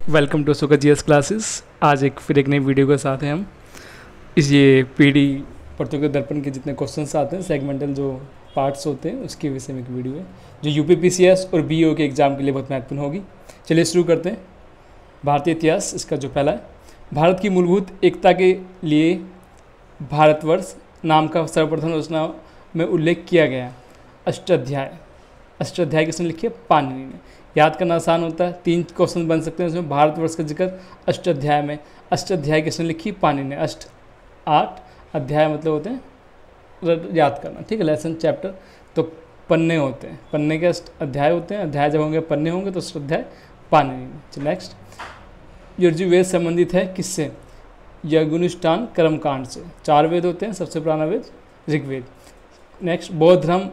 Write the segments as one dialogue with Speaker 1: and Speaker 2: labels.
Speaker 1: Welcome to सुका GS classes. आज फिर एक नई वीडियो के साथ हैं हम। ये पीडी प्रतियोगिता दर्पण के जितने क्वेश्चंस आते हैं, सेगमेंटल जो पार्ट्स होते हैं, उसके विषय में एक वीडियो है जो यूपीपीसीएस और बीओ के एग्जाम के लिए बहुत महत्वपूर्ण होगी। चलिए शुरू करते हैं। भारतीय इतिहास, इसका जो पहला है, भारत की मूलभूत एकता के लिए भारतवर्ष नाम का सर्वप्रथम रचना में उल्लेख किया गया। अष्टाध्याय, अष्टाध्याय किसने लिखी है? पाणिनि ने। याद करना आसान होता है, 3 क्वेश्चन बन सकते हैं उसमें। भारतवर्ष का जिक्र अष्टाध्याय में, अष्टाध्याय किसने लिखी? पाणिनि ने। 8 अध्याय मतलब होते हैं, याद करना, ठीक है, लेसन चैप्टर। तो पन्ने होते हैं, पन्ने के अध्याय होते हैं, अध्याय जब होंगे पन्ने होंगे तो अष्टाध्याय पाणिनि ने। नेक्स्ट, यजुर्वेद संबंधित है किससे? यज्ञानुष्ठान कर्मकांड से। 4 वेद होते हैं, सबसे पुराना वेद ऋग्वेद। नेक्स्ट, बौद्ध धर्म,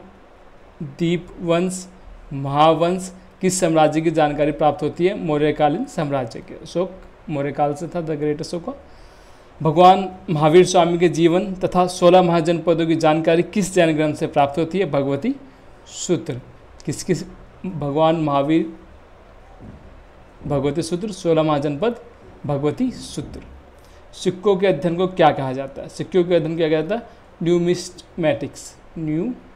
Speaker 1: दीपवंश, महावंश किस साम्राज्य की जानकारी प्राप्त होती है? मौर्यकालीन साम्राज्य के। अशोक मौर्य काल से था, द ग्रेट अशोक। भगवान महावीर स्वामी के जीवन तथा 16 महाजनपदों की जानकारी किस जैन ग्रंथ से प्राप्त होती है? भगवती सूत्र। किस किस भगवान महावीर? भगवती सूत्र। 16 महाजनपद भगवती सूत्र। सिक्कों के अध्ययन को क्या कहा जाता है? सिक्कों के अध्ययन क्या कहता है? न्यूमिस्मैटिक्स। न्यूमिस्मैटिक्स,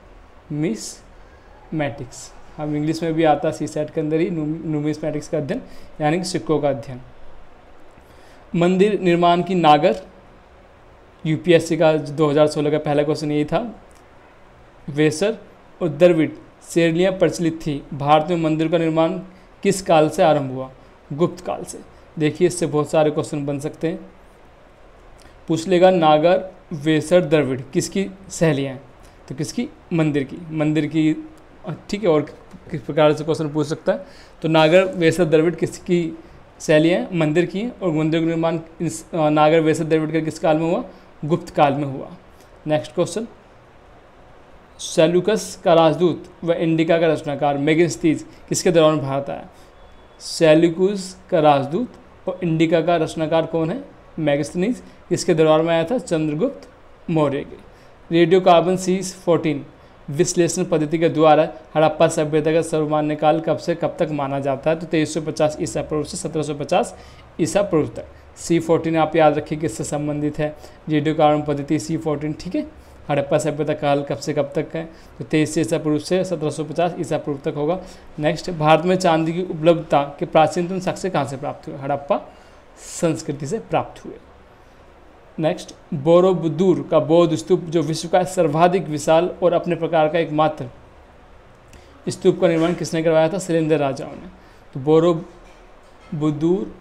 Speaker 1: हम इंग्लिश में भी आता है, सीसेट के अंदर ही न्यूमिस्मैटिक्स का अध्ययन, यानी कि सिक्कों का अध्ययन। मंदिर निर्माण की नागर, यूपीएससी का 2016 का पहला क्वेश्चन यही था। वेसर और द्रविड़ शैलियाँ प्रचलित थी। भारत में मंदिर का निर्माण किस काल से आरंभ हुआ? गुप्त काल से। देखिए, इससे बहुत सारे क्वेश्चन बन सकते हैं। पूछ लेगा नागर, वेसर, द्रविड़ किसकी शैलियाँ हैं? तो किसकी? मंदिर की। मंदिर की, ठीक है। और किस प्रकार से क्वेश्चन पूछ सकता है? तो नागर, वेसर, द्रविड़ किसकी शैलियाँ हैं? मंदिर की। और मंदिर का निर्माण नागर, वेसर, द्रविड़ का किस काल में हुआ? गुप्त काल में हुआ। नेक्स्ट क्वेश्चन, सेल्यूकस का राजदूत व इंडिका का रचनाकार मेगस्थनीज किसके दौरान भारत आया? सेल्यूकस का राजदूत और इंडिका का रचनाकार कौन है? मेगस्थनीज। किसके दरबार में आया था? चंद्रगुप्त मौर्य के। रेडियो कार्बन C14 विश्लेषण पद्धति के द्वारा हड़प्पा सभ्यता का सर्वमान्य काल कब से कब तक माना जाता है? तो 2350 ईसा पूर्व से 1750 ईसा पूर्व तक। C14 आप याद रखिए किससे संबंधित है? रेडियो कार्बन पद्धति C14, ठीक है। हड़प्पा सभ्यता काल कब से कब तक है? तो 23 ईसा पूर्व से 1750 ईसा पूर्व तक होगा। नेक्स्ट, भारत में चांदी की उपलब्धता के प्राचीनतम साक्ष्य कहाँ से प्राप्त हुए? हड़प्पा संस्कृति से प्राप्त हुए। नेक्स्ट, बोरोबुदूर का बौद्ध स्तूप जो विश्व का सर्वाधिक विशाल और अपने प्रकार का एकमात्र स्तूप का निर्माण किसने करवाया था? शैलेंद्र राजाओं ने। तो बोरोबुदूर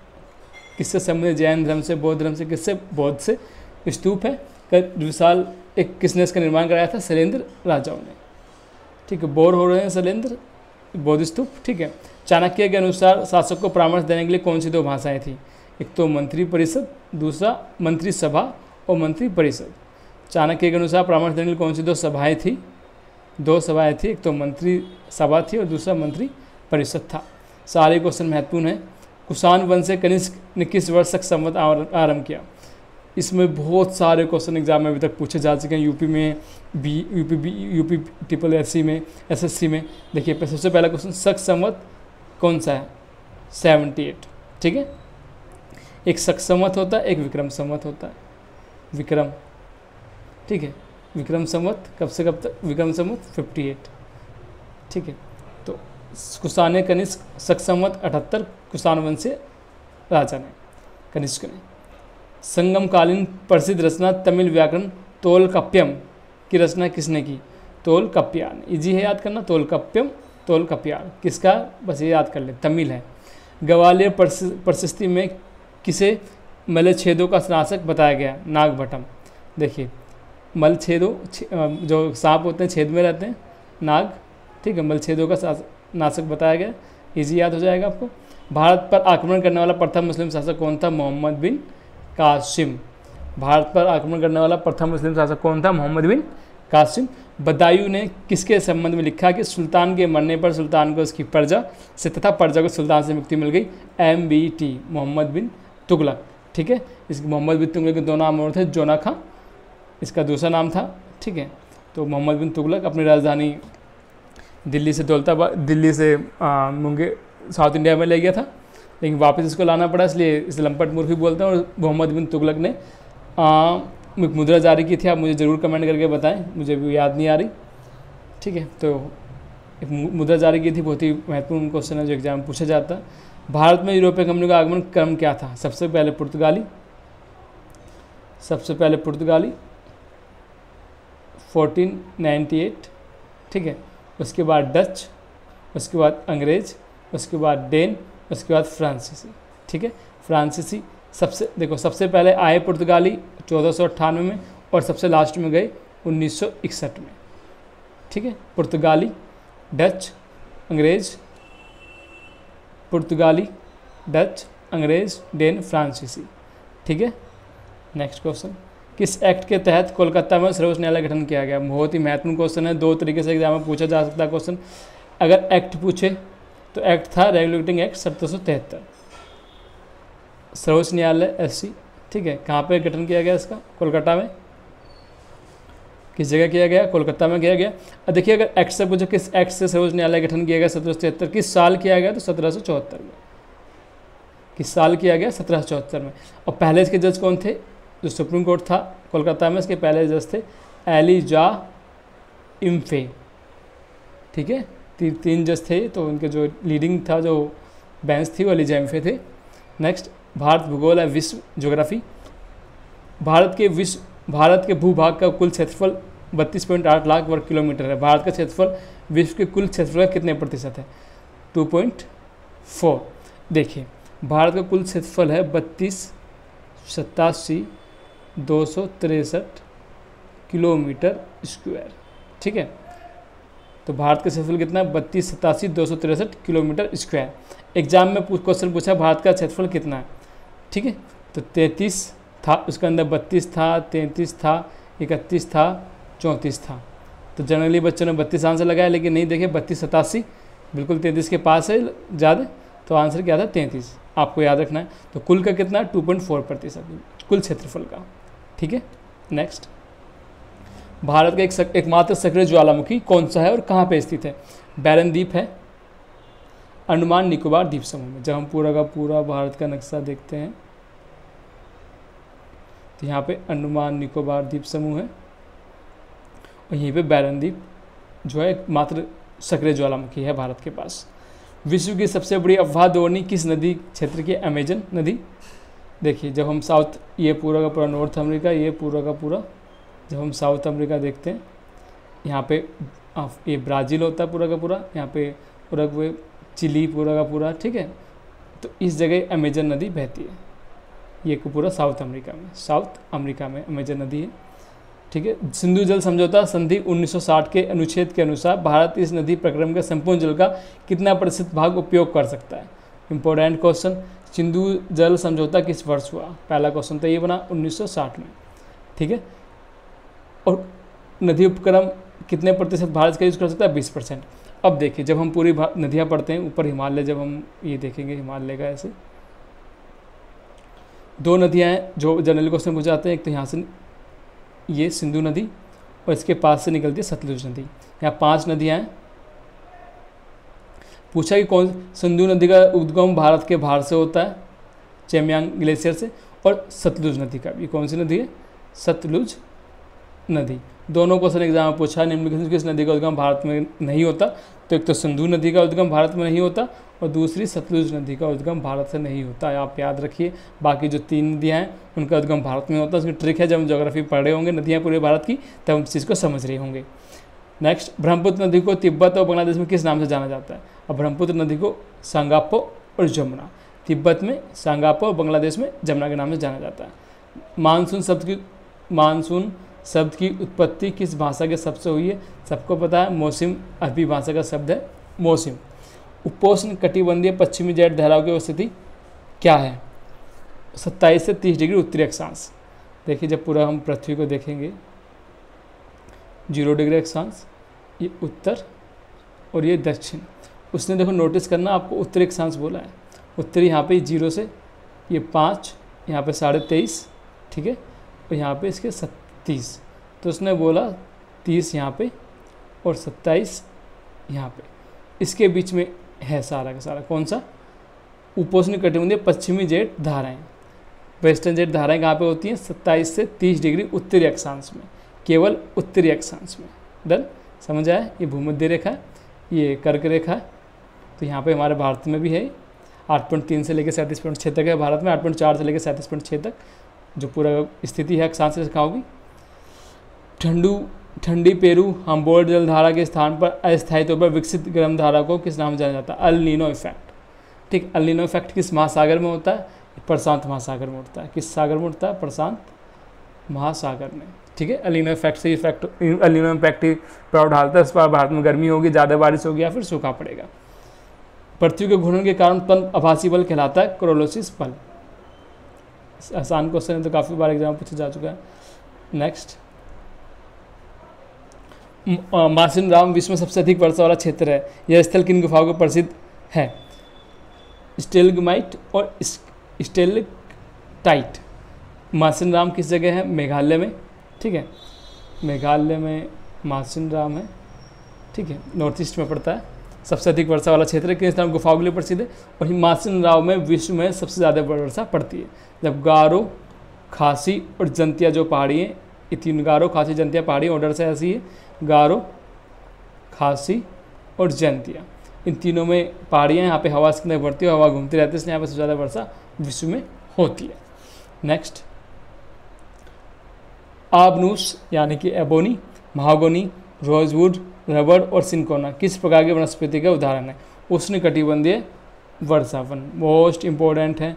Speaker 1: किससे संबंधित? जैन धर्म से, बौद्ध धर्म से। किससे? बौद्ध से। स्तूप है विशाल, एक किसने इसका निर्माण कराया था? शैलेंद्र राजाओं ने, ठीक है। बोर हो रहे हैं शैलेंद्र, बौद्ध स्तूप, ठीक है। चाणक्य के अनुसार शासक को परामर्श देने के लिए कौन सी 2 भाषाएं थी? एक तो मंत्री परिषद, दूसरा मंत्री सभा और मंत्री परिषद। चाणक्य के अनुसार परामर्श देने के लिए कौन सी 2 सभाएं थी? 2 सभाएं थी, एक तो मंत्री सभा थी और दूसरा मंत्री परिषद था। सारे क्वेश्चन महत्वपूर्ण है। कुषाण वंश से कनिष्क ने किस वर्ष तक संवत आरंभ किया? इसमें बहुत सारे क्वेश्चन एग्जाम में अभी तक पूछे जा चुके हैं। यूपी में यूपी SSC में, SSC में। देखिए, सबसे पहला क्वेश्चन, शक संवत कौन सा है? 78, ठीक है। एक शक संवत होता है, एक विक्रम संवत होता है। विक्रम, ठीक है। विक्रम संवत कब से कब तक? विक्रम संवत 58, ठीक है। तो कुषाण कनिष्क शक संवत 78, कुषाण वंशीय राजा ने, कनिष्क ने। संगमकालीन प्रसिद्ध रचना तमिल व्याकरण तोलकाप्पियम की रचना किसने की? तोलकाप्पियान। इजी है याद करना, तोलकाप्पियम, तोलकाप्पियान। किसका? बस ये याद कर ले, तमिल है। ग्वालियर प्रशस्ति में किसे मलच्छेदों का नाशक बताया गया? नागभट्टम। देखिए, मलच्छेदों जो सांप होते हैं छेद में रहते हैं, नाग, ठीक है, मलच्छेदों का नाशक बताया गया। इजी याद हो जाएगा आपको। भारत पर आक्रमण करने वाला प्रथम मुस्लिम शासक कौन था? मोहम्मद बिन कासिम। भारत पर आक्रमण करने वाला प्रथम मुस्लिम शासक कौन था? मोहम्मद बिन कासिम। बदायूं ने किसके संबंध में लिखा कि सुल्तान के मरने पर सुल्तान को उसकी प्रजा से तथा प्रजा को सुल्तान से मुक्ति मिल गई? MBT, मोहम्मद बिन तुगलक, ठीक है। इसके मोहम्मद बिन तुगलक के 2 नाम और थे, जोना खां इसका दूसरा नाम था, ठीक है। तो मोहम्मद बिन तुगलक अपनी राजधानी दिल्ली से मुंगेर, साउथ इंडिया में ले गया था। लेकिन वापस इसको लाना पड़ा, इसलिए इसे लंपट मूर्ख भी बोलते हैं। और मोहम्मद बिन तुगलक ने एक मुद्रा जारी की थी, आप मुझे ज़रूर कमेंट करके बताएं, मुझे भी याद नहीं आ रही। ठीक है, तो एक मुद्रा जारी की थी, बहुत ही महत्वपूर्ण क्वेश्चन है जो एग्जाम में पूछा जाता है। भारत में यूरोपीय कंपनी का आगमन क्रम क्या था? सबसे पहले पुर्तगाली 1498, ठीक है, उसके बाद डच, उसके बाद अंग्रेज, उसके बाद डेन, उसके बाद फ्रांसीसी। ठीक है, फ्रांसीसी सबसे पहले आए पुर्तगाली 1498 में, और सबसे लास्ट में गए 1961 में। ठीक है, पुर्तगाली, डच, अंग्रेज, पुर्तगाली, डच, अंग्रेज, डेन, फ्रांसीसी। ठीक है, नेक्स्ट क्वेश्चन, किस एक्ट के तहत कोलकाता में सर्वोच्च न्यायालय गठन किया गया? बहुत ही महत्वपूर्ण क्वेश्चन है, 2 तरीके से एग्जाम में पूछा जा सकता है क्वेश्चन। अगर एक्ट पूछे तो एक्ट था रेगुलेटिंग एक्ट 1773, सर्वोच्च न्यायालय SC। ठीक है, कहाँ पे गठन किया गया इसका? कोलकाता में। किस जगह किया गया? कोलकाता में किया गया। अब देखिए, अगर एक्ट से पूछे किस एक्ट से सर्वोच्च न्यायालय गठन किया गया 1773, किस साल किया गया? तो 1774 में। किस साल किया गया? 1774 में। और पहले इसके जज कौन थे? जो सुप्रीम कोर्ट था कोलकाता में, इसके पहले जज थे एलिजा इम्फे। ठीक है, 3 जज थे, तो उनके जो लीडिंग था, जो बेंच थी, वो एलिजा इम्फे थे। नेक्स्ट, भारत भूगोल है विश्व ज्योग्राफी। भारत के भूभाग का कुल क्षेत्रफल 32.8 लाख वर्ग किलोमीटर है। भारत का क्षेत्रफल विश्व के कुल क्षेत्रफल का कितने प्रतिशत है? 2.4। देखिए, भारत का कुल क्षेत्रफल है 32,87,263 किलोमीटर स्क्वायर। ठीक है, तो भारत का क्षेत्रफल कितना है? 32,87,263 किलोमीटर स्क्वायर। एग्जाम में क्वेश्चन पूछा भारत का क्षेत्रफल कितना है। ठीक है, तो 33 था, उसके अंदर 32 था, 33 था, 31 था, 34 था। तो जनरली बच्चों ने 32 आंसर लगाया, लेकिन नहीं, देखे 32,87 बिल्कुल 33 के पास है ज़्यादा, तो आंसर क्या था? 33। आपको याद रखना है। तो कुल का कितना? 2.4% कुल क्षेत्रफल का। ठीक है, नेक्स्ट, भारत का एकमात्र सक्रिय ज्वालामुखी कौन सा है और कहाँ पे स्थित है? बैरन द्वीप है, अंडमान निकोबार द्वीप समूह में। जब हम पूरा का पूरा भारत का नक्शा देखते हैं तो यहाँ पे अंडमान निकोबार द्वीप समूह है, और यहीं पे बैरन द्वीप जो है एकमात्र सक्रिय ज्वालामुखी है भारत के पास। विश्व की सबसे बड़ी अफवाह दौड़नी किस नदी क्षेत्र की? अमेजन नदी। देखिए, जब हम ये पूरा का पूरा नॉर्थ अमेरिका, ये पूरा का पूरा, जब हम साउथ अमेरिका देखते हैं, यहाँ पे ये ब्राज़ील होता है पूरा का पूरा, यहाँ पे उरुग्वे, चिली पूरा का पूरा। ठीक है, तो इस जगह अमेजन नदी बहती है, ये पूरा साउथ अमेरिका में अमेजन नदी है। ठीक है, सिंधु जल समझौता संधि 1960 के अनुच्छेद के अनुसार भारत इस नदी प्रक्रम के संपूर्ण जल का कितना प्रतिशत भाग उपयोग कर सकता है? Important question. सिंधु जल समझौता किस वर्ष हुआ? पहला क्वेश्चन तो ये बना 1960 में। ठीक है, और नदी उपक्रम कितने प्रतिशत भारत का यूज़ कर सकता है? 20%। अब देखिए, जब हम पूरी नदियाँ पढ़ते हैं, ऊपर हिमालय, जब हम ये देखेंगे हिमालय का, ऐसे 2 नदियाँ हैं जो जनरल क्वेश्चन पूछ जाते हैं। एक तो यहाँ से ये सिंधु नदी, और इसके पास से निकलती है सतलुज नदी। यहाँ 5 नदियाँ हैं। पूछा कि कौन सिंधु नदी का उद्गम भारत के बाहर से होता है, चेमयांग ग्लेशियर से, और सतलुज नदी का भी। कौन सी नदी है? सतलुज नदी। दोनों क्वेश्चन एग्जाम में पूछा, निम्नलिखित किस नदी का उद्गम भारत में नहीं होता? तो एक तो सिंधु नदी का उद्गम भारत में नहीं होता, और दूसरी सतलुज नदी का उद्गम भारत से नहीं होता। आप याद रखिए, बाकी जो 3 नदियाँ हैं उनका उद्गम भारत में होता है। उसकी ट्रिक है, जब हम ज्योग्राफी पढ़ रहे होंगे नदियाँ पूरे भारत की, तब हम इस चीज़ को समझ रहे होंगे। नेक्स्ट, ब्रह्मपुत्र नदी को तिब्बत और बांग्लादेश में किस नाम से जाना जाता है? अब ब्रह्मपुत्र नदी को सांगापो और जमुना, तिब्बत में सांगापो और बांग्लादेश में जमुना के नाम से जाना जाता है। मानसून शब्द की उत्पत्ति किस भाषा के शब्द से हुई है? सबको पता है, मौसिम अरबी भाषा का शब्द है मौसिम। उपोष्ण कटिबंधीय पश्चिमी जेट धाराओं की स्थिति क्या है? 27 से 30 डिग्री उत्तरी अक्षांश। देखिए, जब पूरा हम पृथ्वी को देखेंगे, 0 डिग्री अक्षांश, ये उत्तर और ये दक्षिण। उसने देखो नोटिस करना, आपको उत्तरी अक्षांश बोला है। उत्तरी यहाँ पे 0 से ये 5, यहाँ पे 23.5, ठीक है, और यहाँ पे इसके 30, तो उसने बोला 30 यहाँ पे और 27 यहाँ पे, इसके बीच में है सारा का सारा। कौन सा? उपोष्ण कटिबंधीय पश्चिमी जेट धाराएं, वेस्टर्न जेट धाराएं कहाँ पे होती हैं? 27 से 30 डिग्री उत्तरी अक्षांश में, केवल उत्तरी अक्षांश में। डन, समझ आया? ये भूमध्य रेखा है, ये कर्क रेखा है, तो यहाँ पे हमारे भारत में भी है 8.3 से लेकर 37.6 तक है भारत में, 8.4 से लेकर 37.6 तक जो पूरा स्थिति है अक्षांश रेखा होगी। ठंडी पेरू हम्बोल्ट जलधारा के स्थान पर अस्थायी तौर पर विकसित गर्म धारा को किस नाम से जाना जाता है? El Nino effect. ठीक, अल नीनो इफेक्ट किस महासागर में होता है? प्रशांत महासागर में होता है। किस सागर में होता है? प्रशांत महासागर में। ठीक है, अल नीनो इफेक्ट से अल नीनो इफेक्ट प्रभाव डालता है, इस बार भारत में गर्मी होगी, ज़्यादा बारिश होगी या फिर सूखा पड़ेगा। पृथ्वी के घूर्णन के कारण उत्पन्न आभासी बल कहलाता है कोरोलिस बल। आसान क्वेश्चन है, तो काफ़ी बार एग्जाम पूछा जा चुका है। नेक्स्ट, मासिन राम विश्व में सबसे अधिक वर्षा वाला क्षेत्र है। यह स्थल किन गुफाओं को प्रसिद्ध है? स्टेलग्माइट और स्टेलेक्टाइट। मासिन राम किस जगह है? मेघालय में। ठीक है, मेघालय में मासिन राम है। ठीक है, नॉर्थ ईस्ट में पड़ता है, सबसे अधिक वर्षा वाला क्षेत्र है। किस नाम गुफाओं के लिए प्रसिद्ध है? और मासिन राव में विश्व में सबसे ज़्यादा वर्षा पड़ती है। जब गारो, खासी और जंतिया जो पहाड़ी है, ये तीन गारो, खासी, जंतिया पहाड़ी ऑर्डर से ऐसी है, गारो, खासी और जंतिया, इन तीनों में पहाड़ियाँ, यहाँ पे हवा इसके अंदर बढ़ती है, हवा घूमती रहती है, इसलिए यहाँ पर सबसे ज़्यादा वर्षा विश्व में होती है। नेक्स्ट, आबनूस यानी कि एबोनी, महागोनी, रोजवुड, रबड़ और सिंकोना किस प्रकार के वनस्पति का उदाहरण है? उष्णकटिबंधीय वर्षावन, मोस्ट इंपॉर्टेंट है।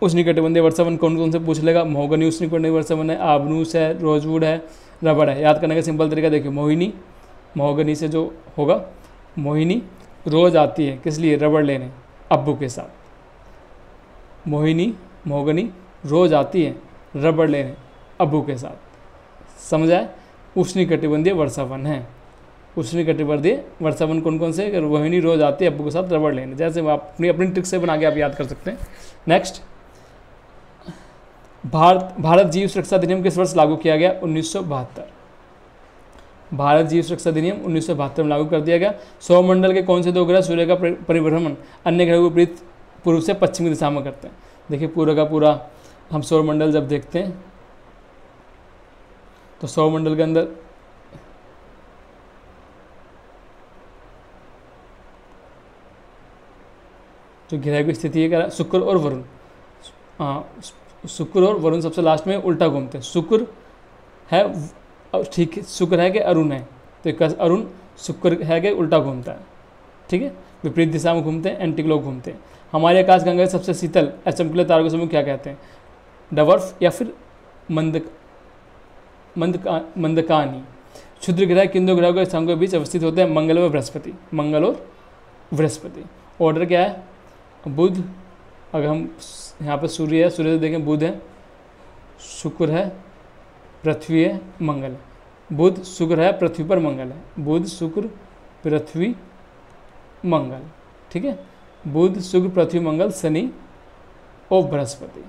Speaker 1: उष्णकटिबंधीय वर्षावन कौन कौन से पूछ लेगा? महोगनी उष्णकटिबंधीय वर्षावन है, आबनूस है, रोजवुड है, रबड़ है। याद करने का सिंपल तरीका देखिए, मोहिनी, महोगनी से जो होगा, मोहिनी रोज आती है किस लिए? रबड़ लेने अब्बू के साथ। मोहिनी, महोगनी रोज आती है रबड़ लेने अब्बू के साथ। समझ आए? उष्णकटिबंधीय वर्षावन है। उष्णकटिबंधीय वर्षावन कौन कौन से? मोहिनी रोज आती है अब्बू के साथ रबड़ लेने, जैसे आप अपनी ट्रिक से बना के आप याद कर सकते हैं। नेक्स्ट, भारत जीव सुरक्षा अधिनियम किस वर्ष लागू किया गया? 1972। भारत जीव सुरक्षा अधिनियम 1972 में लागू कर दिया गया। सौरमंडल के कौन से दो ग्रह सूर्य का परिभ्रमण अन्य ग्रहों के विपरीत पूर्व से पश्चिमी दिशा में करते हैं? देखिए, पूरा का पूरा हम सौरमंडल जब देखते हैं तो सौरमंडल के अंदर जो ग्रह की स्थिति है क्या? शुक्र और वरुण। शुक्र और वरुण सबसे लास्ट में उल्टा घूमते हैं। शुक्र है, ठीक है, शुक्र है कि अरुण है, तो एक अरुण शुक्र है कि उल्टा घूमता है। ठीक है, विपरीत दिशा में घूमते हैं, एंटी क्लॉक घूमते हैं। हमारे आकाशगंगा के सबसे शीतल चमकीले तारों के समूह क्या कहते हैं? डवर्फ या फिर मंदकानी। क्षुद्र ग्रह किन दो ग्रहों के स्थानों के बीच अवस्थित होते हैं? मंगल और बृहस्पति। मंगल और बृहस्पति। ऑर्डर क्या है? बुध, अगर हम यहाँ पर सूर्य है, सूर्य से देखें बुध है, शुक्र है, पृथ्वी है, मंगल है। बुध शुक्र है, पृथ्वी पर मंगल है। बुध शुक्र पृथ्वी मंगल। ठीक है, बुध शुक्र पृथ्वी मंगल शनि और बृहस्पति।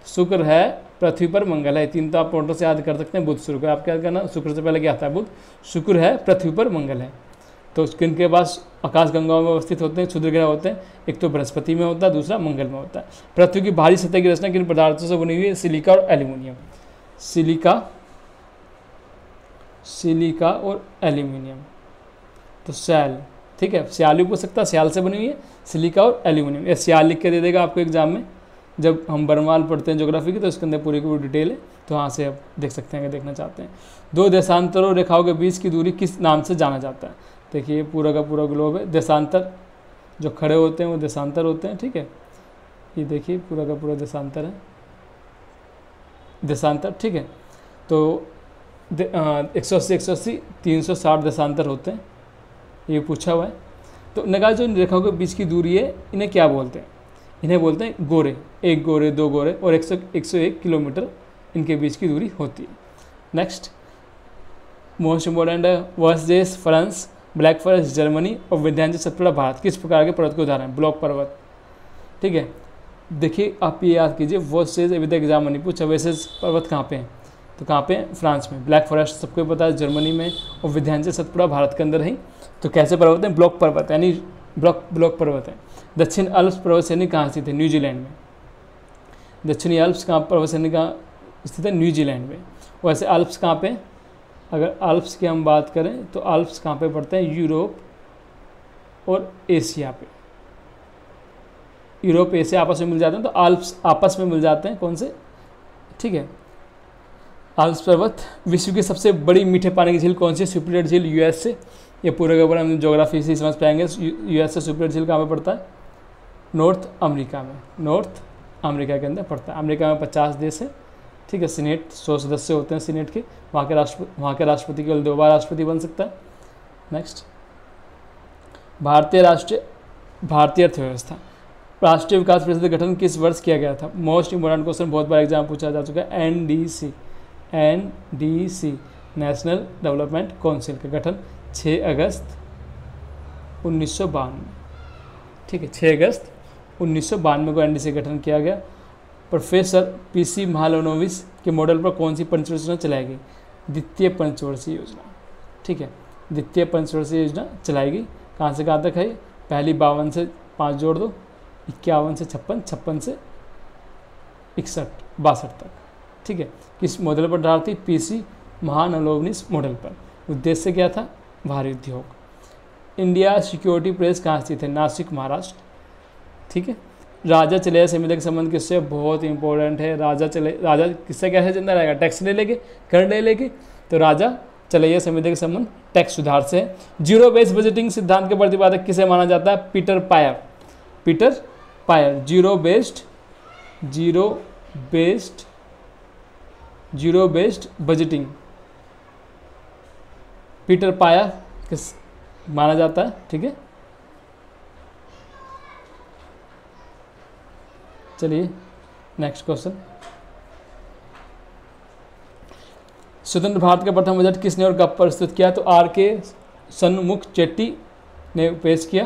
Speaker 1: शुक्र है, पृथ्वी पर मंगल है, तीन तो आप ऑर्डर से याद कर सकते हैं। बुध शुक्र, आप क्या करना? शुक्र से पहले क्या आता है? बुध। शुक्र है, पृथ्वी पर मंगल है, तो किनके पास आकाशगंगाओं में अवस्थित होते हैं? क्षुद्र ग्रह होते हैं। एक तो बृहस्पति में होता है, दूसरा मंगल में होता है। पृथ्वी की भारी सतह की रचना किन पदार्थों से बनी हुई है? सिलिका और एल्यूमिनियम। सिलिका और एल्यूमिनियम, तो सैल। ठीक है, सियाल भी पूछ सकता है, सियाल से बनी हुई है, सिलिका और एल्यूमिनियम। ये सियाल लिख के दे देगा आपको एग्जाम में, जब हम बरनवाल पढ़ते हैं ज्योग्राफी की, तो इसके अंदर पूरी की डिटेल है, तो वहाँ से आप देख सकते हैं अगर देखना चाहते हैं। दो देशांतरों रेखाओं के बीच की दूरी किस नाम से जाना जाता है? देखिए, पूरा का पूरा ग्लोब है। देशांतर जो खड़े होते हैं वो देशांतर होते हैं। ठीक है, ये देखिए पूरा का पूरा देशांतर है, देशांतर। ठीक है, तो 180 180 360 देशांतर होते हैं, ये पूछा हुआ है। तो नगा जो इन रेखाओं के बीच की दूरी है, इन्हें क्या बोलते हैं? इन्हें बोलते हैं गोरे। एक गोरे, दो गोरे और 101 किलोमीटर इनके बीच की दूरी होती है। नेक्स्ट, मोस्ट इम्पोर्टेंट है, वर्सजेस फ्रांस, ब्लैक फॉरेस्ट जर्मनी और विंध्याचल सतपुड़ा भारत किस प्रकार के पर्वत के उदाहरण हैं? ब्लॉक पर्वत। ठीक है, देखिए आप ये याद कीजिए, वर्सजेस अभी तक एग्जाम में नहीं पूछा, वेसेस पर्वत कहाँ पे हैं? तो कहाँ पे? फ्रांस में। ब्लैक फॉरेस्ट सबको पता है जर्मनी में, और विंध्याचल सतपुड़ा भारत के अंदर है। तो कैसे पर्वत हैं? ब्लॉक पर्वत, यानी ब्लॉक पर्वत है। दक्षिण अल्प्स पर्वत श्रेणी कहाँ स्थित है? न्यूजीलैंड में। दक्षिणी अल्प्स कहाँ पर्वत श्रेणी कहाँ स्थित है? न्यूजीलैंड में। वैसे अल्प्स कहाँ पे? अगर अल्प्स की हम बात करें तो अल्प्स कहाँ पे पड़ते हैं? यूरोप और एशिया पे। यूरोप एशिया आपस में मिल जाते हैं, तो अल्प्स आपस में मिल जाते हैं। कौन से? ठीक है। अल्प्स पर्वत। विश्व की सबसे बड़ी मीठे पानी की झील कौन सी? सुपीरियर झील, यूएस से। ये पूरे का पूरा हम ज्योग्राफी से समझ पाएंगे। यूएस से सुपीरियर झील कहाँ पे पड़ता है? नॉर्थ अमेरिका में। नॉर्थ अमेरिका के अंदर पड़ता है। अमेरिका में 50 देश है, ठीक है। सीनेट 100 सदस्य होते हैं सीनेट के। वहाँ के राष्ट्रपति केवल 2 बार राष्ट्रपति बन सकता है। नेक्स्ट, भारतीय अर्थव्यवस्था। राष्ट्रीय विकास परिषद का गठन किस वर्ष किया गया था? मोस्ट इंपोर्टेंट क्वेश्चन, बहुत बार एग्जाम पूछा जा चुका है। एनडीसी नेशनल डेवलपमेंट काउंसिल का गठन 6 अगस्त 1992, ठीक है। 6 अगस्त 1992 को एनडीसी का गठन किया गया। प्रोफेसर पीसी महालनोबिस के मॉडल पर कौन सी पंचवर्षीय योजना चलाई गई? द्वितीय पंचवर्षीय योजना, ठीक है। द्वितीय पंचवर्षीय योजना चलाई गई। कहाँ से कहाँ तक है? पहली 52 से 5 जोड़ दो, 51 से 56, 56 से 61, 62 तक, ठीक है। किस मॉडल पर डाल थी? पीसी महालनोबिस मॉडल पर। उद्देश्य क्या था? भारी उद्योग। इंडिया सिक्योरिटी प्रेस कहाँ स्थित है? नासिक, महाराष्ट्र, ठीक है। राजा चलैया समिति का संबंध किससे? बहुत इंपॉर्टेंट है। राजा किससे कैसे जिंदा रहेगा? टैक्स ले लेके, कर ले लेके। तो राजा चलैया समिति का संबंध टैक्स सुधार से है। जीरो बेस्ड बजटिंग सिद्धांत के प्रतिपादक किसे माना जाता है? Peter Pyhrr. Zero based budgeting Peter Pyhrr किस माना जाता है, ठीक है। चलिए नेक्स्ट क्वेश्चन। स्वतंत्र भारत का प्रथम बजट किसने और कब प्रस्तुत किया? तो आर.के. षणमुख चेट्टी ने पेश किया।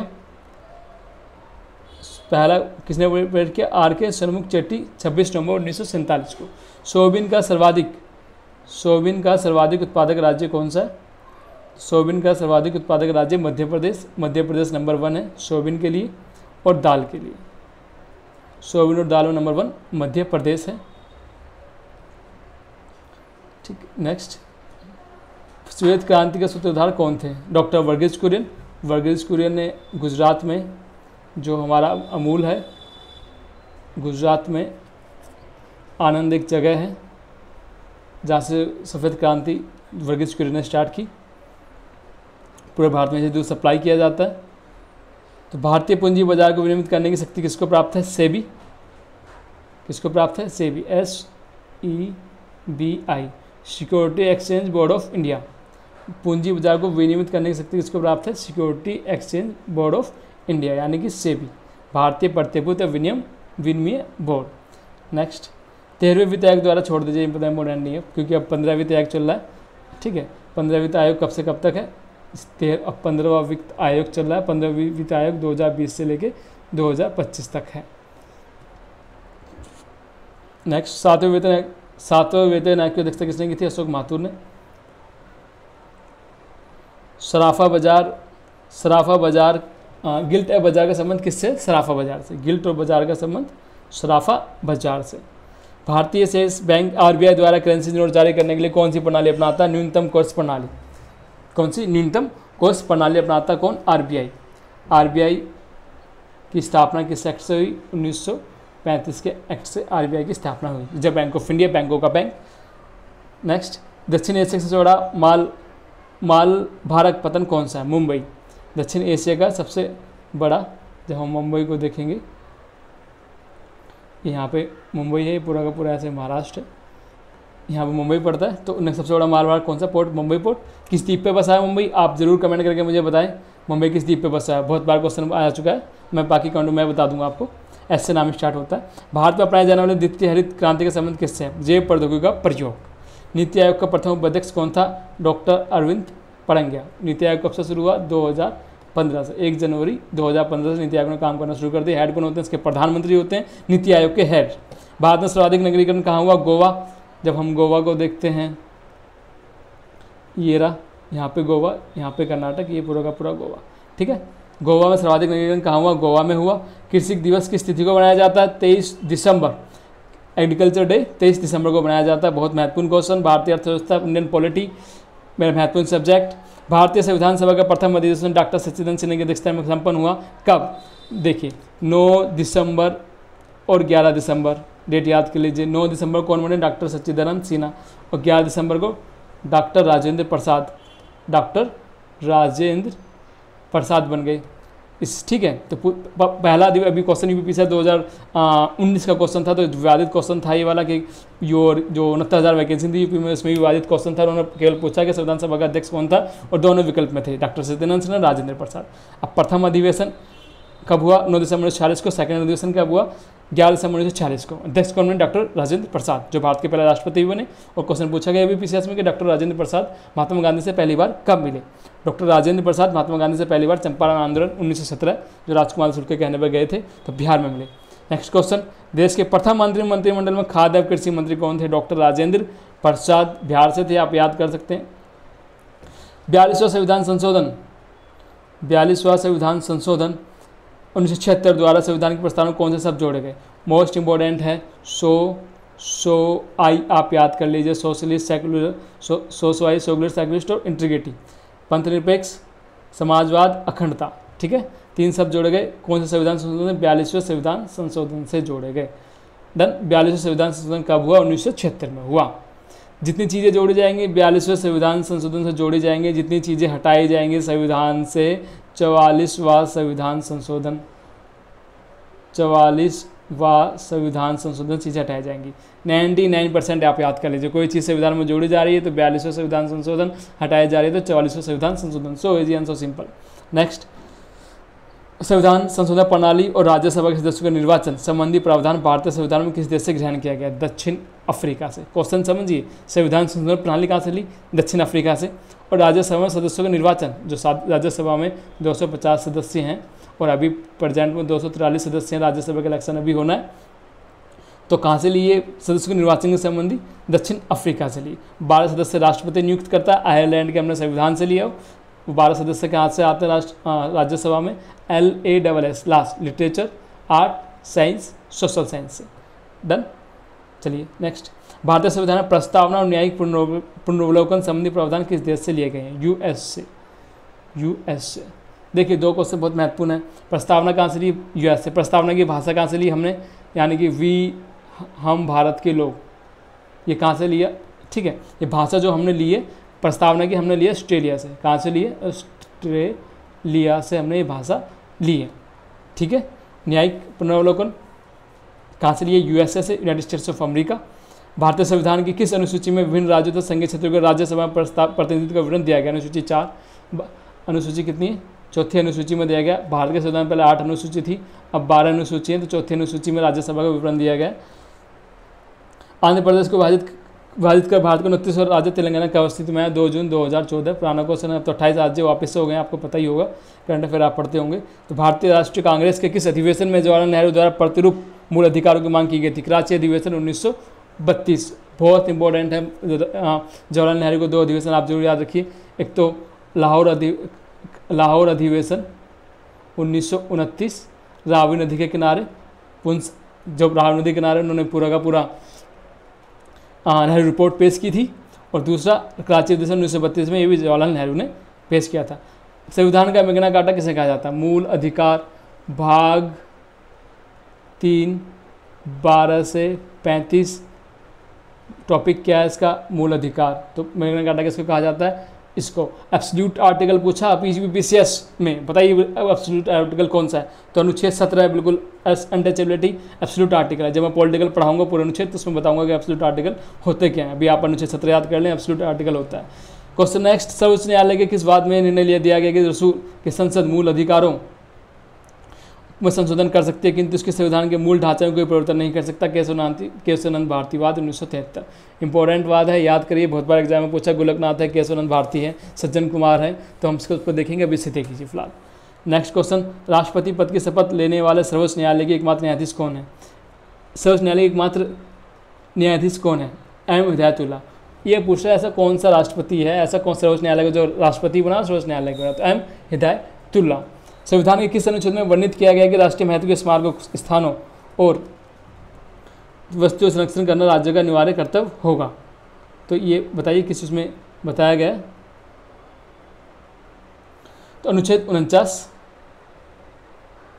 Speaker 1: पहला किसने पेश किया? आर.के. षणमुख चेट्टी 26 नवंबर 1947 को। सोयाबीन का सर्वाधिक उत्पादक राज्य कौन सा है? सोयाबीन का सर्वाधिक उत्पादक राज्य मध्य प्रदेश नंबर 1 है सोयाबीन के लिए और दाल के लिए। सोयाबीन और दाल में नंबर 1 मध्य प्रदेश है, ठीक। नेक्स्ट, श्वेत क्रांति के सूत्रधार कौन थे? डॉक्टर वर्गीज कुरियन ने गुजरात में, जो हमारा अमूल है, गुजरात में आनंद एक जगह है जहाँ से सफ़ेद क्रांति वर्गीज कुरियन ने स्टार्ट की। पूरे भारत में से दूध सप्लाई किया जाता है। तो भारतीय पूंजी बाजार को विनियमित करने की शक्ति किसको प्राप्त है? सेबी। किसको प्राप्त है? SEBI, SEBI, security exchange board of India. पूंजी बाजार को विनियमित करने की शक्ति किसको प्राप्त है? Security exchange board of India, यानी कि सेबी, भारतीय प्रतिभूति विनिमय बोर्ड। नेक्स्ट, 13वें वित्त आयोग द्वारा छोड़ दीजिए, इंपॉर्टेंट नहीं है क्योंकि अब 15वां वित्त आयोग चल रहा है, ठीक है। 15वां वित्त आयोग कब से कब तक है? अब 15वां वित्त आयोग चल रहा है। 15वां वित्त आयोग 2020 से लेके 2025 तक है। नेक्स्ट, 7वें वेतन आयोग की अध्यक्षता किसने की थी? अशोक माथुर ने। सराफा बाजार गिल्ट और बाजार का संबंध किससे? सराफा बाजार से। गिल्ट और बाजार का संबंध सराफा बाजार से। भारतीय शेष बैंक RBI द्वारा करेंसी नोट जारी करने के लिए कौन सी प्रणाली अपनाता है? न्यूनतम कोर्स प्रणाली। कौन सी? न्यूनतम कोर्स प्रणाली अपनाता कौन? RBI की स्थापना किस एक्ट से हुई? 1935 के एक्ट से RBI की स्थापना हुई। रिजर्व बैंक ऑफ इंडिया, बैंकों का बैंक। नेक्स्ट, दक्षिण एशिया से चौड़ा माल भारत पतन कौन सा है? मुंबई। दक्षिण एशिया का सबसे बड़ा, जब हम मुंबई को देखेंगे, यहाँ पे मुंबई है, पूरा का पूरा ऐसे महाराष्ट्र है, यहाँ पे मुंबई पड़ता है। तो उन्हें सबसे बड़ा मालवाहक कौन सा पोर्ट? मुंबई पोर्ट। किस द्वीप पे बसा है मुंबई? आप जरूर कमेंट करके मुझे बताएं मुंबई किस द्वीप पे बसा है। बहुत बार क्वेश्चन आ चुका है, मैं बाकी काउंट मैं बता दूंगा आपको। एस से नाम स्टार्ट होता है। भारत में अपनाए जाने वाले द्वितीय हरित क्रांति का संबंध किससे है? जैव प्रौद्योगिकी का प्रयोग। नीति आयोग का प्रथम उपाध्यक्ष कौन था? डॉक्टर अरविंद पड़ंगिया। नीति आयोग कब से शुरू हुआ? 2015 से। 1 जनवरी 2015 से नीति आयोग ने काम करना शुरू कर दिया। हेड कौन होते हैं? इसके प्रधानमंत्री होते हैं, नीति आयोग के हेड। भारत में सर्वाधिक नगरीकरण कहाँ हुआ? गोवा। जब हम गोवा को देखते हैं, ये रहा, यहाँ पे गोवा, यहाँ पे कर्नाटक, ये पूरा का पूरा गोवा, ठीक है। गोवा में सर्वाधिक नगरीकरण कहाँ हुआ? गोवा में हुआ। कृषि दिवस किस तिथि को मनाया जाता है? 23 दिसंबर। एग्रीकल्चर डे 23 दिसंबर को मनाया जाता है। बहुत महत्वपूर्ण क्वेश्चन। भारतीय अर्थव्यवस्था, इंडियन पॉलिटी, मेरा महत्वपूर्ण सब्जेक्ट। भारतीय संविधान सभा का प्रथम अधिवेशन डॉक्टर सच्चिदानंद सिन्हा की अध्यक्षता में संपन्न हुआ कब? देखिए 9 दिसंबर और 11 दिसंबर, डेट याद कर लीजिए। 9 दिसंबर कौन बने? डॉक्टर सच्चिदानंद सिन्हा। और 11 दिसंबर को डॉक्टर राजेंद्र प्रसाद, डॉक्टर राजेंद्र प्रसाद बन गए इस, ठीक है। तो पहला अभी क्वेश्चन यूपी से 2019 का क्वेश्चन था, तो विवादित क्वेश्चन था ये वाला कि जो 69,000 वैकेंसी थी यूपी में, उसमें भी विवादित क्वेश्चन था। उन्होंने केवल पूछा कि संविधान सभा का अध्यक्ष कौन था, और दोनों विकल्प में थे, डॉक्टर सच्चिदानंद सिन्हा, राजेंद्र प्रसाद। अब प्रथम अधिवेशन कब हुआ? 9 दिसंबर 1946 को। सेकंड अधिवेशन कब हुआ? 11 दिसंबर 1946 को। अध्यक्ष कौन बने? डॉक्टर राजेंद्र प्रसाद, जो भारत के पहले राष्ट्रपति भी बने। और क्वेश्चन पूछा गया यूपीएससी में कि डॉक्टर राजेंद्र प्रसाद महात्मा गांधी से पहली बार कब मिले? डॉक्टर राजेंद्र प्रसाद महात्मा गांधी से पहली बार चंपारण आंदोलन 1917, जो राजकुमार शुक्ल के कहने पर गए थे, तो बिहार में मिले। नेक्स्ट क्वेश्चन, देश के प्रथम मंत्रिमंडल में खाद्य एवं कृषि मंत्री कौन थे? डॉक्टर राजेंद्र प्रसाद, बिहार से थे, आप याद कर सकते हैं। 42वां संविधान संशोधन, 42वां संविधान संशोधन 1976 द्वारा संविधान के प्रस्ताव में कौन से शब्द जोड़े गए? मोस्ट इंपॉर्टेंट है आई, आप याद कर लीजिए। सोशलिस्ट, सेकुलर, सेकुलर, सेकुलरिस्ट और इंटीग्रिटी, पंथनिरपेक्ष, समाजवाद, अखंडता, ठीक है। 3 शब्द जोड़े गए। कौन से संविधान संशोधन? 42वें संविधान संशोधन से जोड़े गए। देन 42वें संविधान संशोधन कब हुआ? 1976 में हुआ। जितनी चीज़ें जोड़ी जाएंगी 42वें संविधान संशोधन से जोड़ी जाएंगी, जितनी चीज़ें हटाई जाएंगी संविधान से 44वां संविधान संशोधन, 44वां संविधान संशोधन चीज़ें हटाई जाएंगी। 99% आप याद कर लीजिए। कोई चीज़ संविधान में जोड़ी जा रही है तो 42वां संविधान संशोधन, हटाई जा रही है तो 44वां संविधान संशोधन। So easy and so simple. Next, संविधान संशोधन प्रणाली और राज्यसभा के सदस्यों का निर्वाचन संबंधी प्रावधान भारतीय संविधान में किस देश से ग्रहण किया गया? दक्षिण अफ्रीका से। क्वेश्चन समझिए, संविधान संशोधन प्रणाली कहाँ से ली? दक्षिण अफ्रीका से। और राज्यसभा में सदस्यों का निर्वाचन, जो राज्यसभा में 250 सदस्य हैं और अभी प्रेजेंट में 243 सदस्य हैं, राज्यसभा का इलेक्शन अभी होना है, तो कहाँ से लिए सदस्यों के निर्वाचन के संबंधी? दक्षिण अफ्रीका से लिए। 12 सदस्य राष्ट्रपति नियुक्त करता है, आयरलैंड के हमने संविधान से लिया। 12 सदस्य कहाँ से आते हैं राज्यसभा में? LASS, last, literature, art, science, social science से। डन। चलिए नेक्स्ट, भारतीय संविधान में प्रस्तावना और न्यायिक पुनर्वलोकन संबंधी प्रावधान किस देश से लिए गए हैं? यूएस से। यूएस से। देखिए 2 क्वेश्चन बहुत महत्वपूर्ण है। प्रस्तावना कहाँ से ली? यूएस से। प्रस्तावना की भाषा कहाँ से ली हमने? यानी कि हम भारत के लोग, ये कहाँ से लिया? ठीक है, ये भाषा जो हमने ली है प्रस्तावना की, हमने लिया ऑस्ट्रेलिया से। कहाँ से लिए? ऑस्ट्रेलिया से हमने ये भाषा ली है, ठीक है। न्यायिक पुनर्वलोकन कहाँ से लिए? यूएसए से, यूनाइटेड स्टेट्स ऑफ अमेरिका। भारतीय संविधान की किस अनुसूची में विभिन्न राज्यों तथा संघीय क्षेत्रों के राज्यसभा में प्रतिनिधित्व का विवरण दिया गया? अनुसूची 4। अनुसूची कितनी है? 4थी अनुसूची में दिया गया। भारत के संविधान में पहले 8 अनुसूची थी, अब 12 अनुसूची है, तो 4थी अनुसूची में राज्यसभा का विवरण दिया गया। आंध्र प्रदेश को विभाजित कर भारत को 29 राज्य तेलंगाना का अवस्थित में है 2 जून 2014। पुराना क्वेश्चन है, अब तो 28 राज्य वापस से हो गए, आपको पता ही होगा, करंट अफेयर आप पढ़ते होंगे। तो भारतीय राष्ट्रीय कांग्रेस के किस अधिवेशन में जवाहरलाल नेहरू द्वारा प्रतिरूप मूल अधिकारों की मांग की गई थी? कराची अधिवेशन 1932। बहुत इंपॉर्टेंट है। जवाहरलाल नेहरू को 2 अधिवेशन आप जरूर याद रखिए। एक तो लाहौर अधिवेशन 1929, रावी नदी के किनारे, जब रावी नदी के किनारे उन्होंने पूरा का पूरा नेहरू रिपोर्ट पेश की थी। और दूसरा कराची अधिवेशन 1932 में, ये भी जवाहरलाल नेहरू ने पेश किया था। संविधान का मैग्ना कार्टा किसे कहा जाता है? मूल अधिकार, भाग 3 12 से 35। टॉपिक क्या है इसका? मूल अधिकार। तो मैग्ना कार्टा किसको कहा जाता है? इसको। एब्सोल्यूट आर्टिकल पूछा पीसीएस में, बताइए एब्सोल्यूट आर्टिकल कौन सा है? तो अनुच्छेद 17 है, बिल्कुल अनटचेबिलिटी एब्सोल्यूट आर्टिकल है। जब मैं पॉलिटिकल पढ़ाऊंगा पूरे अनुच्छेद, तो उसमें बताऊंगा कि एब्सोल्यूट आर्टिकल होते क्या हैं। अभी आप अनुच्छेद 17 याद कर लें, एब्सोल्यूट आर्टिकल होता है। क्वेश्चन नेक्स्ट, सर्वोच्च न्यायालय के किस बात में निर्णय दिया गया कि संसद मूल अधिकारों में संशोधन कर सकती है, किंतु इसके संविधान के मूल ढांचे में कोई परिवर्तन नहीं कर सकता? केशवानंद भारतीवाद 1973। इंपॉर्टेंट वाद है, याद करिए, बहुत बार एग्जाम में पूछा। गोलकनाथ है, केशवानंद भारती है, सज्जन कुमार है, तो हम इसको ऊपर देखेंगे, अभी से देख लीजिए फिलहाल। नेक्स्ट क्वेश्चन, राष्ट्रपति पद की शपथ लेने वाले सर्वोच्च न्यायालय के एकमात्र न्यायाधीश कौन है? सर्वोच्च न्यायालय के एकमात्र न्यायाधीश कौन है? एम हिदायतुल्ला। ये पूछ रहा है ऐसा कौन सा राष्ट्रपति है, ऐसा कौन सर्वोच्च न्यायालय का जो राष्ट्रपति बना सर्वोच्च न्यायालय का? तो एम हिदायतुल्ला। संविधान के किस अनुच्छेद में वर्णित किया गया है कि राष्ट्रीय महत्व के स्मारकों, स्थानों और वस्तुओं संरक्षण करना राज्य का अनिवार्य कर्तव्य होगा? तो ये बताइए किस उसमें बताया गया है? तो अनुच्छेद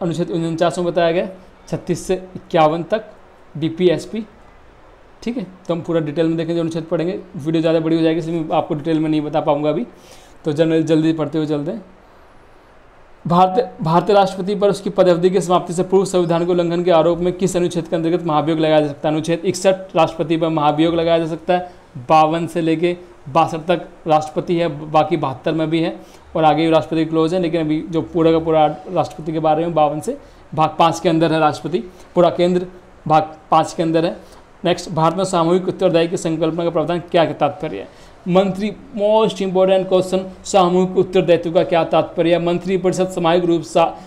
Speaker 1: 49 में बताया गया 36 से 51 तक BPSP। ठीक है, तो हम पूरा डिटेल में देखेंगे, अनुच्छेद पढ़ेंगे, वीडियो ज़्यादा बड़ी हो जाएगी इसलिए मैं आपको डिटेल में नहीं बता पाऊंगा अभी, तो जल्दी पढ़ते हुए चलते हैं। भारतीय राष्ट्रपति पर उसकी पदावधि की समाप्ति से पूर्व संविधान के उल्लंघन के आरोप में किस अनुच्छेद के अंतर्गत महाभियोग लगाया जा सकता है? अनुच्छेद 61 राष्ट्रपति पर महाभियोग लगाया जा सकता है। 52 से लेके 62 तक राष्ट्रपति है, बाकी 72 में भी है और आगे भी राष्ट्रपति क्लोज है, लेकिन अभी जो पूरा का पूरा राष्ट्रपति के बारे में 52 से भाग 5 के अंदर है राष्ट्रपति, पूरा केंद्र भाग 5 के अंदर है। नेक्स्ट, भारत में सामूहिक उत्तरदायी की संकल्पना का प्रावधान क्या तात्पर्य है? मंत्री, मोस्ट इंपॉर्टेंट क्वेश्चन, सामूहिक उत्तरदायित्व का क्या तात्पर्य है? मंत्री परिषद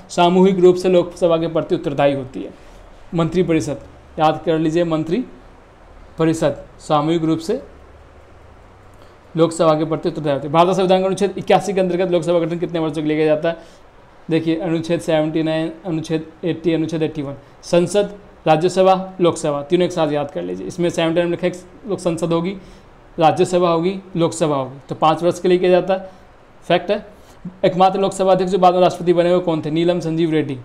Speaker 1: सामूहिक रूप से लोकसभा के प्रति उत्तरदायी होती है। मंत्री परिषद याद कर लीजिए, मंत्री परिषद सामूहिक रूप से लोकसभा के प्रति उत्तरदायी होती है। भारतीय संविधान के अनुच्छेद 81 के अंतर्गत लोकसभा गठन कितने वर्षों के लिए किया जाता है? देखिए, अनुच्छेद 79, अनुच्छेद 80, अनुच्छेद 81। संसद, राज्यसभा, लोकसभा तीनों एक साथ याद कर लीजिए। इसमें 79 में लिखा है लोक संसद होगी, राज्यसभा होगी, लोकसभा होगी, तो 5 वर्ष के लिए किया जाता है। फैक्ट है। एकमात्र लोकसभा अध्यक्ष जो बाद में राष्ट्रपति बने हुए कौन थे? नीलम संजीव रेड्डी।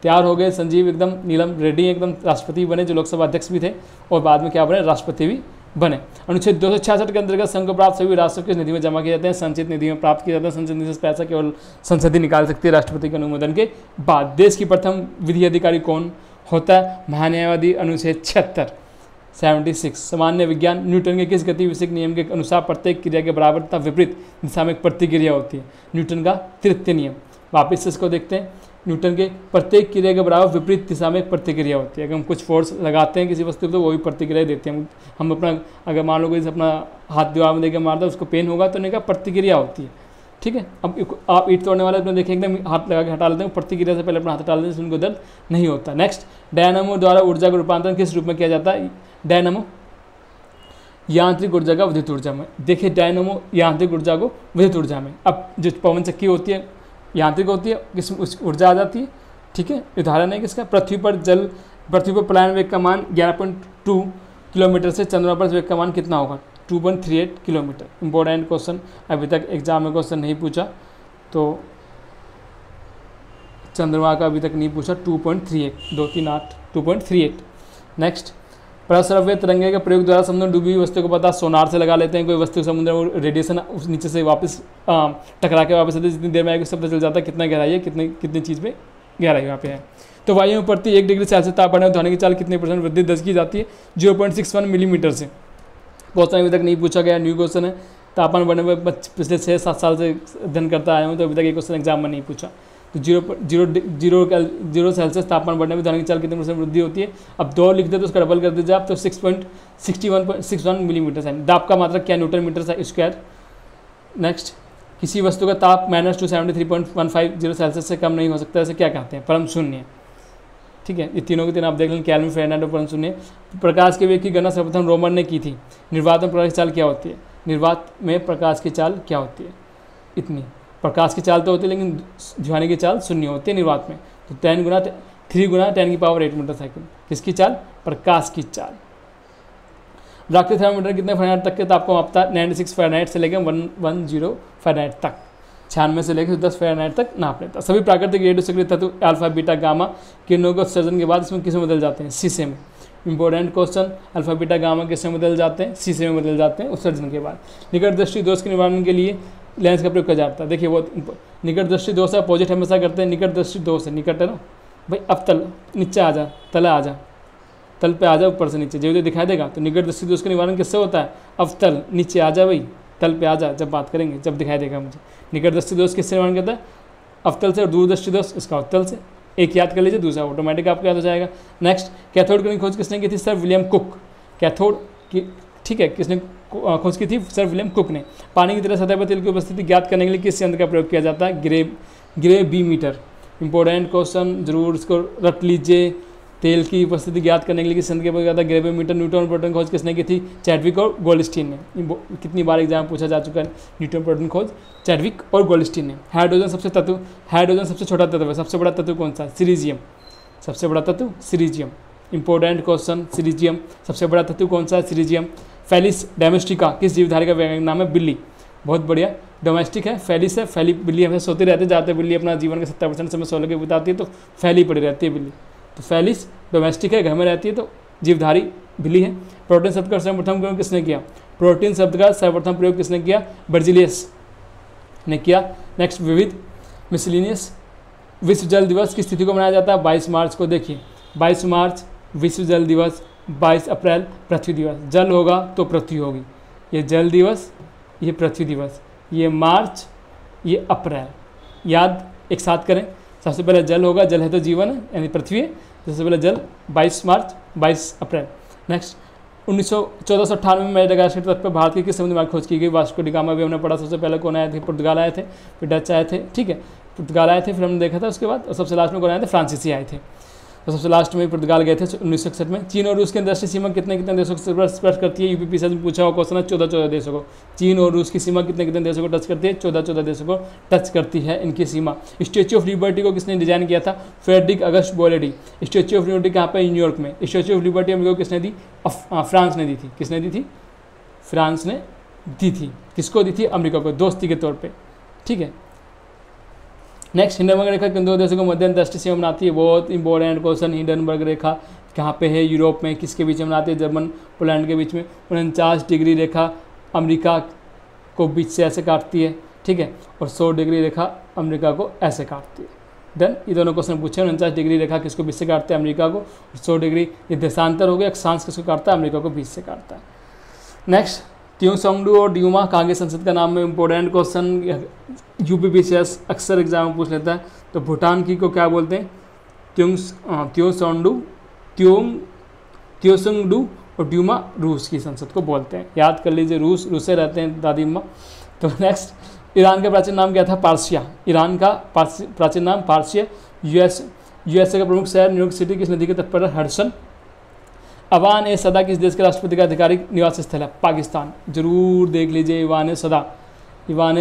Speaker 1: तैयार हो गए संजीव, एकदम नीलम रेड्डी एकदम राष्ट्रपति बने, जो लोकसभा अध्यक्ष भी थे और बाद में क्या बने? राष्ट्रपति भी बने। अनुच्छेद 266 के अंतर्गत संघ को प्राप्त सभी राष्ट्रों की निधि में जमा किए जाते हैं, संचित निधि में प्राप्त किया जाता है। संचित निधि से पैसा केवल संसद ही निकाल सकती है राष्ट्रपति के अनुमोदन के बाद। देश की प्रथम विधि अधिकारी कौन होता है? महान्यायवादी। अनुच्छेद 76। सामान्य विज्ञान, न्यूटन के किस गति विषयक नियम के अनुसार प्रत्येक क्रिया के बराबर तथा विपरीत दिशा में एक प्रतिक्रिया होती है? न्यूटन का तृतीय नियम। वापिस से इसको देखते हैं, न्यूटन के प्रत्येक क्रिया के बराबर विपरीत दिशा में एक प्रतिक्रिया होती है। अगर हम कुछ फोर्स लगाते हैं किसी वस्तु को तो वो भी प्रतिक्रिया देते हैं। हम अपना, अगर मान लो कोई अपना हाथ दीवार में देकर मारता है, उसको पेन होगा तो नहीं का प्रतिक्रिया होती है। ठीक है, अब आप ईंट तोड़ने वाले अपने देखें एकदम हाथ लगा के हटा लेते हैं, प्रतिक्रिया से पहले अपना हाथ हटा लेते हैं, उनको दर्द नहीं होता। नेक्स्ट, डायनामो द्वारा ऊर्जा का रूपांतरण किस रूप में किया जाता है? डायनामो यांत्रिक ऊर्जा का विद्युत ऊर्जा में। देखिए, डायनामो यांत्रिक ऊर्जा को विद्युत ऊर्जा में। अब जो पवन चक्की होती है यांत्रिक होती है, किसमें उस ऊर्जा आ जाती है। ठीक है, उदाहरण है किसका? पृथ्वी पर पलायन वेग का मान 11.2 किलोमीटर से चंद्रमा पर वेग का मान कितना होगा? 2.38 किलोमीटर। इंपॉर्टेंट क्वेश्चन, अभी तक एग्जाम में क्वेश्चन नहीं पूछा, तो चंद्रमा का अभी तक नहीं पूछा। 2.38, 238, 2.38। नेक्स्ट, प्रस्रव्य तरंगे के प्रयोग द्वारा समुद्र में डूबी हुई वस्तु को पता सोनार से लगा लेते हैं। कोई वस्तु समुद्र में रेडिएशन उस नीचे से वापस टकरा के वापस आते, जितनी देर में आएगी उससे पता चल जाता है कितना गहराई है, कितनी चीज़ पे गहराई वहाँ पे है। तो वायु में प्रति 1 डिग्री सेल्सियस ताप बढ़ने में ध्वनि की चाल कितने % वृद्धि दर्ज की जाती है? 0.61 मिलीमीटर से। क्वेश्चन अभी तक नहीं पूछा गया, न्यू क्वेश्चन है। तापमान बढ़ने में पिछले 6-7 साल से अध्ययन करता आया हूँ, तो अभी तक ये क्वेश्चन एग्जाम में नहीं पूछा। तो 0 सेल्सियस तापमान बढ़ने में ध्वनि की चाल कितने % वृद्धि होती है? अब 2 लिख दे तो उसका डबल कर दीजिए आप, तो 6.61 मिलीमीटर है। दाब का मात्रक क्या? Newton metre square. नेक्स्ट, किसी वस्तु का ताप -273.150 सेल्सियस से कम नहीं हो सकता, ऐसे क्या कहते हैं? परम शून्य। ठीक है, ये तीनों के तीन आप देख लें, केल्विन, फ़ारेनहाइट और परम शून्य। प्रकाश के वेग की गणना सर्वप्रथम रोमन ने की थी। निर्वात में प्रकाश की चाल क्या होती है? निर्वात में प्रकाश की चाल क्या होती है? इतनी। प्रकाश की चाल तो होती है लेकिन ध्वनि की चाल शून्य होती है निर्वात में। तो 3 गुना 10⁸ मीटर सेकंड। किसकी चाल? प्रकाश की चाल। प्राकृतिक थर्मामीटर कितने फ़ारेनहाइट तक के ताप को मापता है? 96 फ़ारेनहाइट से लेकर 110 फ़ारेनहाइट तक। 96 से लेकर 10 फ़ारेनहाइट तक नाप लेता है। सभी प्राकृतिक रेडियो सक्रिय तत्व अल्फा, बीटा, गामा किरणों के उत्सर्जन के बाद इसमें किसमें बदल जाते हैं? शीशे में। Important question, alpha, beta, gamma किसमें बदल जाते हैं? शीशे में बदल जाते हैं उत्सर्जन के बाद। निकट दृष्टि दोष के निवारण के लिए लेंस का प्रयोग किया जाता है। देखिए, वो निकट दृष्टि दोष है, अपोजिट हमेशा करते हैं। निकट दृष्टि दोष है, निकट है ना भाई, अब तल नीचे आ जा, तला आ जा, तल पे आ जा, ऊपर से नीचे जो दिखाई देगा। तो निकट दृष्टि दोष का निवारण किससे होता है? अब तल नीचे आ जा भाई, तल पे आ जा, जब बात करेंगे जब दिखाई देगा मुझे। निकट दृष्टि दोष किससे निवारण करता है? अवतल से। और दूर दृष्टि दोष इसका अवतल से। एक याद कर लीजिए, दूसरा ऑटोमेटिक आपको याद हो जाएगा। नेक्स्ट, कैथोड की खोज किसने की थी? Sir William cook. कैथोड की, ठीक है, किसने खोज की थी? सर विलियम कुक ने। पानी की तरह सतह पर तेल की उपस्थिति ज्ञात करने के लिए किस यंत्र का प्रयोग किया जाता है? ग्रेविमीटर। इंपॉर्टेंट क्वेश्चन, जरूर इसको रट लीजिए। तेल की उपस्थिति ज्ञात करने के लिए किस संख्या पर ज्यादा ग्रेविमीटर न्यूटन प्रोटॉन खोज किसने की थी? चैडविक और गोल्डस्टीन ने। कितनी बार एग्जाम पूछा जा चुका है न्यूटन प्रोटॉन खोज? चैडविक और गोल्डस्टीन ने। हाइड्रोजन सबसे छोटा तत्व है, सबसे बड़ा तत्व कौन सा? सीरिजियम। सबसे बड़ा तत्व सीरिजियम। इंपॉर्टेंट क्वेश्चन, सीरिजियम सबसे बड़ा तत्व कौन सा है? सीरिजियम। फेलिस डोमेस्टिका किस जीवधारी का वैज्ञानिक नाम है? बिल्ली। बहुत बढ़िया, डोमेस्टिक है, फेलिस है। फैली बिल्ली हमेशा सोती रहती है, जाते बिल्ली अपना जीवन का 70% समय सो के बिताती है, तो फैली पड़ी रहती है बिल्ली। तो फेलिस डोमेस्टिक है, घर में रहती है, तो जीवधारी बिल्ली है। प्रोटीन शब्द का सर्वप्रथम प्रयोग किसने किया? प्रोटीन शब्द का सर्वप्रथम प्रयोग किसने किया? बर्जिलियस ने किया। नेक्स्ट, विविध मिसलिनियस विश्व जल दिवस किस तिथि को मनाया जाता है? 22 मार्च को। देखिए 22 मार्च विश्व जल दिवस, 22 अप्रैल पृथ्वी दिवस। जल होगा तो पृथ्वी होगी, ये जल दिवस, ये पृथ्वी दिवस, ये मार्च, ये अप्रैल। याद एक साथ करें, सबसे पहले जल होगा, जल है तो जीवन है यानी पृथ्वी है, सबसे पहले जल 22 मार्च 22 अप्रैल। नेक्स्ट, 1498 में मेडागास्कर तट पर भारत की किस समुद्र मार्ग खोज की गई? वास्को डी गामा भी हमने पढ़ा। सबसे पहले कौन आए थे? पुर्तगाल आए थे, फिर डच आए थे, ठीक है, पुर्तगाल आए थे, फिर हमने देखा था उसके बाद, और सबसे लास्ट में कौन आए थे? फ्रांसीसी आए थे। तो सबसे लास्ट में पुर्तगाल गए थे 1961 में। चीन और रूस की अंतर्राष्ट्रीय सीमा कितने कितने देशों को स्पर्श करती है? यूपीपीएससी में पूछा हुआ क्वेश्चन है, 14 देशों को। चीन और रूस की सीमा कितने कितने देशों को टच करती है? 14 देशों को टच करती है इनकी सीमा। स्टैच्यू ऑफ लिबर्टी को किसने डिजाइन किया था? Frederic Bartholdi. Statue of Liberty कहाँ पे? न्यूयॉर्क में। स्टैच्यू ऑफ लिबर्टी अमेरिका को किसने दी? फ्रांस ने दी थी। किसने दी थी? फ्रांस ने दी थी। किसको दी थी? अमेरिका को, दोस्ती के तौर पर, ठीक है। नेक्स्ट, हिंडनबर्ग रेखा किन दो देशों को मध्य अंतर्राष्ट्रीय सीमा बनाती है? बहुत इंपॉर्टेंट क्वेश्चन। हिंडनबर्ग रेखा कहाँ पे है? यूरोप में। किसके बीच में बनाती है? जर्मन पोलैंड के बीच में। 49 डिग्री रेखा अमेरिका को बीच से ऐसे काटती है, ठीक है, और 100 डिग्री रेखा अमेरिका को ऐसे काटती है। देन ये दोनों क्वेश्चन पूछे। 49 डिग्री रेखा किसको बीच से काटते हैं? अमेरिका को। और 100 डिग्री ये देशांतर हो गया, अक्षांश किसको काटता है? अमेरिका को बीच से काटता है। नेक्स्ट, त्योंगसोंगडू और ड्यूमा कहाँ के संसद का नाम है? इंपॉर्टेंट क्वेश्चन, यूपीपीसीएस अक्सर एग्जाम में पूछ लेता है। तो भूटान की को क्या बोलते हैं? त्योंगसोंगडू और ड्यूमा रूस की संसद को बोलते हैं। याद कर लीजिए, रूसे रहते हैं दादी अम्मा। तो नेक्स्ट, ईरान का प्राचीन नाम क्या था? पार्सिया। ईरान का प्राचीन नाम पार्सिया। यूएसए का प्रमुख शहर न्यूयॉर्क सिटी किस नदी के तट पर? हडसन। अवान ए सदा किस देश के राष्ट्रपति का आधिकारिक निवास स्थल है? पाकिस्तान। जरूर देख लीजिए, ईवान ए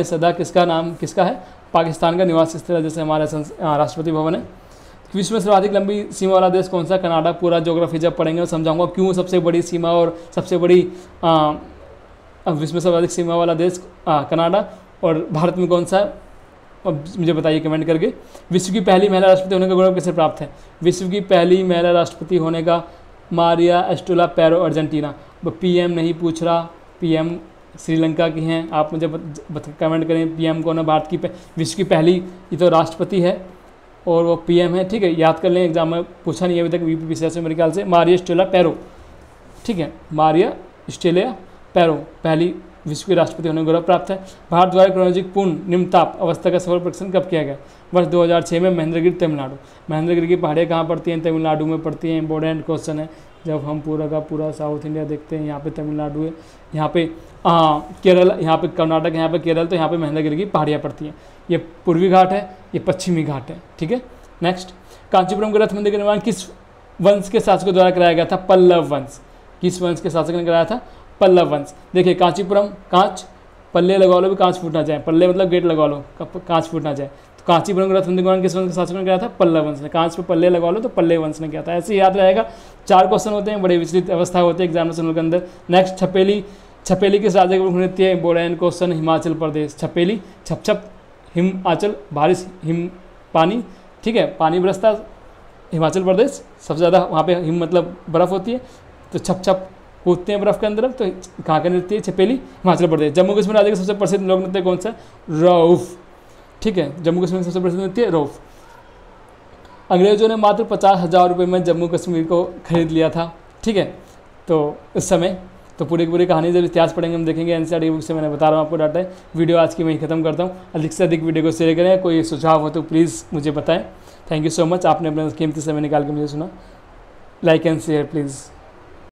Speaker 1: सदा किसका नाम किसका है? पाकिस्तान का निवास स्थल है, जैसे हमारा राष्ट्रपति भवन है। विश्व में सर्वाधिक लंबी सीमा वाला देश कौन सा? कनाडा। पूरा ज्योग्राफी जब पढ़ेंगे तो समझाऊंगा क्यों सबसे बड़ी सीमा और सबसे बड़ी विश्व में सर्वाधिक सीमा वाला देश कनाडा, और भारत में कौन सा है? अब मुझे बताइए कमेंट करके। विश्व की पहली महिला राष्ट्रपति होने का गौरव किसे प्राप्त है? विश्व की पहली महिला राष्ट्रपति होने का मारिया एस्टोला पैरो, अर्जेंटीना। पीएम नहीं पूछ रहा, पीएम श्रीलंका की हैं। आप मुझे कमेंट करें पीएम कौन है भारत की? विश्व की पहली, ये तो राष्ट्रपति है और वो पीएम है, ठीक है, याद कर लें, एग्जाम में पूछा नहीं है अभी तक यूपीपीसीएस से मेरे ख्याल से। मारिया एस्टोला पैरो, ठीक है, मारिया एस्टोला पैरो पहली विश्व के राष्ट्रपति होने का गौरव प्राप्त है। भारत द्वारा क्रोनोलॉजिक पूर्ण निम्नताप अवस्था का सफल परीक्षण कब किया गया? वर्ष 2006 में, महेंद्रगिरी, तमिलनाडु। महेंद्रगिरी की पहाड़ियाँ कहाँ पड़ती हैं? तमिलनाडु में पड़ती हैं। इंपॉर्टेंट क्वेश्चन है। जब हम पूरा का पूरा साउथ इंडिया देखते हैं, यहाँ पे तमिलनाडु है, यहाँ पे केरल, यहाँ पे कर्नाटक, यहाँ पे केरल, तो यहाँ पे महेंद्रगिरी की पहाड़ियाँ पड़ती हैं। ये पूर्वी घाट है, ये पश्चिमी घाट है, ठीक है। नेक्स्ट, कांचीपुरम के रथ मंदिर का निर्माण किस वंश के शासकों द्वारा कराया गया था? पल्लव वंश। किस वंश के शासक ने कराया था? पल्लव वंश। देखिए कांचीपुरम, कांच, पल्ले लगा लो भी कांच फूट ना जाए, पल्ले मतलब गेट लगा लो कांच फूट ना जाए। तो कांचीपुरम का रथ मंदिर निर्माण किस वंश के शासक ने कराया था? पल्लव वंश ने। कांच पे पल्ले लगा लो तो पल्ले वंश ने किया था। ऐसे याद रहेगा। 4 क्वेश्चन होते हैं, बड़े विचलित अवस्था होते हैं एग्जामिनेशन के अंदर। नेक्स्ट, छपेली किस राज्य का प्रमुख नृत्य है? Important question, Himachal Pradesh. छपेली, छप छप, हिमाचल, बारिश, हिम पानी, ठीक है, पानी बरसता हिमाचल प्रदेश, सबसे ज़्यादा वहाँ पे हिम मतलब बर्फ़ होती है, तो छप छप कूदते हैं बर्फ़ के अंदर। तो कहाँ का नृत्य है? छपेली, हिमाचल प्रदेश। जम्मू कश्मीर राज्य का सबसे प्रसिद्ध लोक नृत्य कौन सा? रऊफ, ठीक है, जम्मू कश्मीर का सबसे प्रसिद्ध नृत्य रऊफ। अंग्रेजों ने मात्र 50,000 रुपये में जम्मू कश्मीर को खरीद लिया था, ठीक है। तो उस समय तो पूरी की पूरी कहानी जब इतिहास पढ़ेंगे हम देखेंगे। एनसीईआरटी बुक से मैंने बता रहा हूँ आपको डाटा है। वीडियो आज की मैं खत्म करता हूँ। अधिक से अधिक वीडियो को शेयर करें। कोई सुझाव हो तो प्लीज़ मुझे बताएं। थैंक यू सो मच, आपने अपना कीमती समय निकाल के मुझे सुना। Like and share please.